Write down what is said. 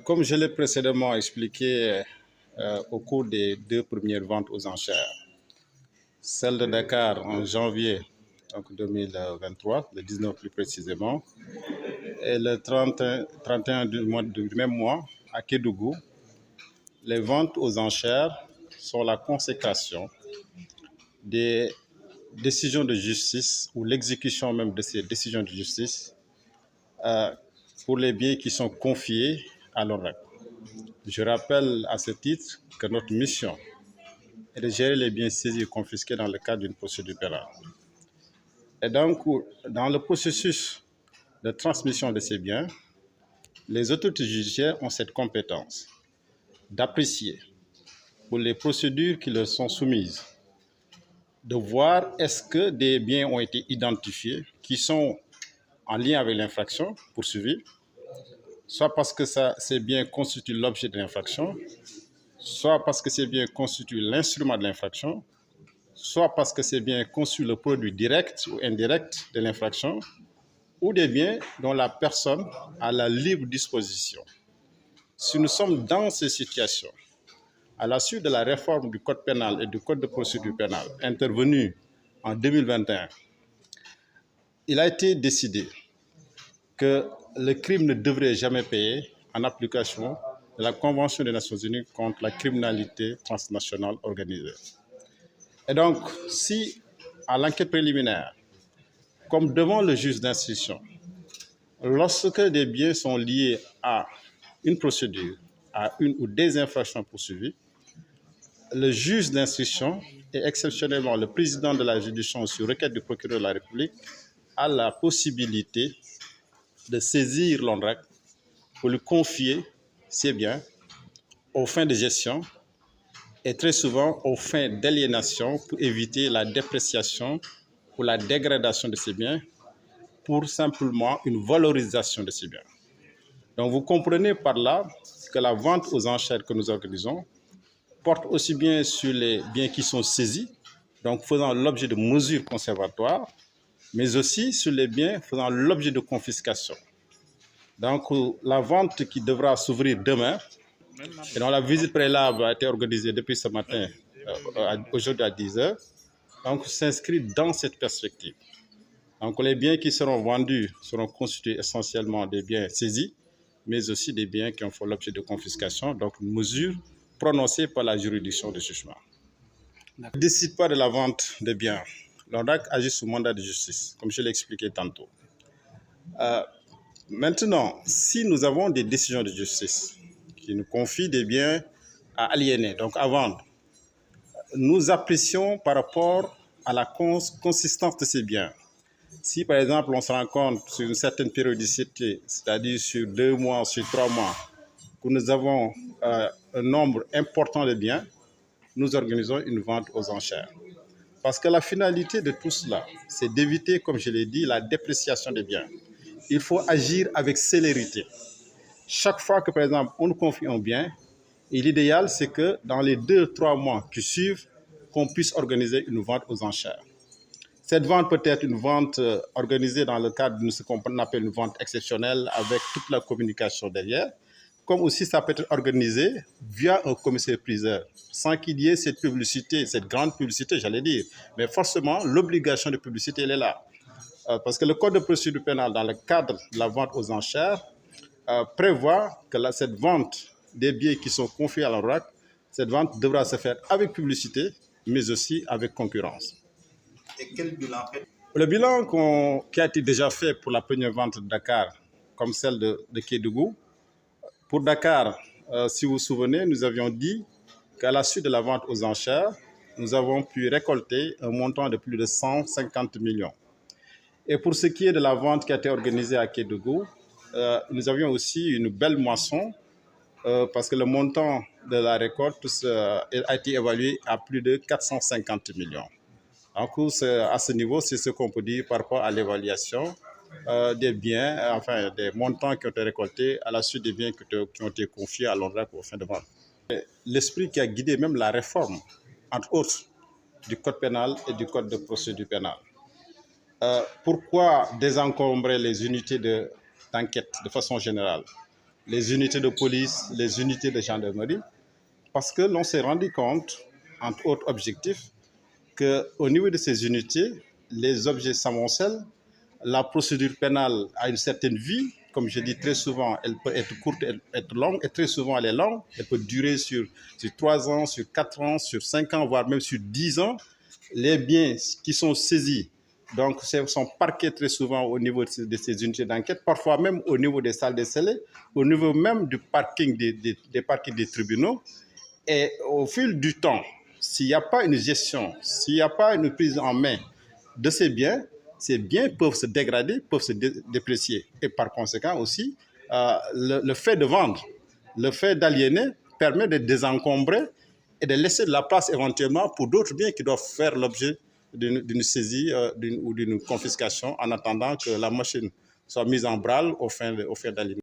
Comme je l'ai précédemment expliqué au cours des deux premières ventes aux enchères, celle de Dakar en janvier donc 2023, le 19 plus précisément, et le 31 du même mois à Kédougou, les ventes aux enchères sont la consécration des décisions de justice ou l'exécution même de ces décisions de justice euh, pour les biens qui sont confiés à l'ONRAC. Je rappelle à ce titre que notre mission est de gérer les biens saisis et confisqués dans le cadre d'une procédure pénale. Et donc, dans le processus de transmission de ces biens, les autorités judiciaires ont cette compétence d'apprécier pour les procédures qui leur sont soumises, de voir est-ce que des biens ont été identifiés qui sont en lien avec l'infraction poursuivie, soit parce que ces biens constituent l'objet de l'infraction, soit parce que ces biens constituent l'instrument de l'infraction, soit parce que ces biens constituent le produit direct ou indirect de l'infraction, ou des biens dont la personne a la libre disposition. Si nous sommes dans ces situations, à la suite de la réforme du Code pénal et du Code de procédure pénale intervenue en 2021, il a été décidé que le crime ne devrait jamais payer en application de la Convention des Nations Unies contre la criminalité transnationale organisée. Et donc, si à l'enquête préliminaire, comme devant le juge d'instruction, lorsque des biens sont liés à une procédure, à une ou des infractions poursuivies, le juge d'instruction et exceptionnellement le président de la juridiction sur requête du procureur de la République a la possibilité de saisir l'ONRAC pour lui confier ses biens aux fins de gestion et très souvent aux fins d'aliénation pour éviter la dépréciation ou la dégradation de ces biens pour simplement une valorisation de ces biens. Donc vous comprenez par là que la vente aux enchères que nous organisons porte aussi bien sur les biens qui sont saisis, donc faisant l'objet de mesures conservatoires, mais aussi sur les biens faisant l'objet de confiscation. Donc la vente qui devra s'ouvrir demain, et dont la visite préalable a été organisée depuis ce matin, aujourd'hui à 10 h, donc s'inscrit dans cette perspective. Donc les biens qui seront vendus seront constitués essentiellement des biens saisis, mais aussi des biens qui ont fait l'objet de confiscation, donc une mesure prononcée par la juridiction de jugement. Ne décide pas de la vente des biens. L'ONRAC agit sous mandat de justice, comme je l'ai expliqué tantôt. Maintenant, si nous avons des décisions de justice qui nous confient des biens à aliéner, donc à vendre, nous apprécions par rapport à la consistance de ces biens. Si par exemple on se rend compte sur une certaine périodicité, c'est-à-dire sur 2 mois, sur 3 mois, que nous avons un nombre important de biens, nous organisons une vente aux enchères. Parce que la finalité de tout cela, c'est d'éviter, comme je l'ai dit, la dépréciation des biens. Il faut agir avec célérité. Chaque fois que, par exemple, on nous confie un bien, et l'idéal, c'est que dans les 2-3 mois qui suivent, qu'on puisse organiser une vente aux enchères. Cette vente peut être une vente organisée dans le cadre de ce qu'on appelle une vente exceptionnelle avec toute la communication derrière, comme aussi ça peut être organisé via un commissaire-priseur, sans qu'il y ait cette publicité, cette grande publicité, j'allais dire. Mais forcément, l'obligation de publicité, elle est là. Parce que le Code de procédure pénale, dans le cadre de la vente aux enchères, prévoit que cette vente des biens qui sont confiés à l'ONRAC, cette vente devra se faire avec publicité, mais aussi avec concurrence. Et quel bilan fait? Le bilan qui a été déjà fait pour la première vente de Dakar, comme celle de Kédougou, pour Dakar, si vous vous souvenez, nous avions dit qu'à la suite de la vente aux enchères, nous avons pu récolter un montant de plus de 150 millions. Et pour ce qui est de la vente qui a été organisée à Kédougou, nous avions aussi une belle moisson parce que le montant de la récolte a été évalué à plus de 450 millions. En cours, à ce niveau, c'est ce qu'on peut dire par rapport à l'évaluation des biens, enfin des montants qui ont été récoltés à la suite des biens qui ont été confiés à l'ONRAC au fin de vente. L'esprit qui a guidé même la réforme, entre autres, du Code pénal et du Code de procédure pénale. Pourquoi désencombrer les unités d'enquête de façon générale? les unités de police, les unités de gendarmerie, parce que l'on s'est rendu compte, entre autres objectifs, qu'au niveau de ces unités, les objets s'amoncellent, la procédure pénale a une certaine vie, comme je dis très souvent, elle peut être courte, elle peut être longue, et très souvent elle est longue, elle peut durer sur 3 ans, sur 4 ans, sur 5 ans, voire même sur 10 ans. Les biens qui sont saisis donc, sont parqués très souvent au niveau de ces unités d'enquête, parfois même au niveau des salles de scellés, au niveau même du parking des parkings des tribunaux. Et au fil du temps, s'il n'y a pas une gestion, s'il n'y a pas une prise en main de ces biens peuvent se dégrader, peuvent se déprécier. Et par conséquent aussi, le fait de vendre, le fait d'aliéner permet de désencombrer et de laisser de la place éventuellement pour d'autres biens qui doivent faire l'objet d'une saisie ou d'une confiscation en attendant que la machine soit mise en branle au fin d'aliéner.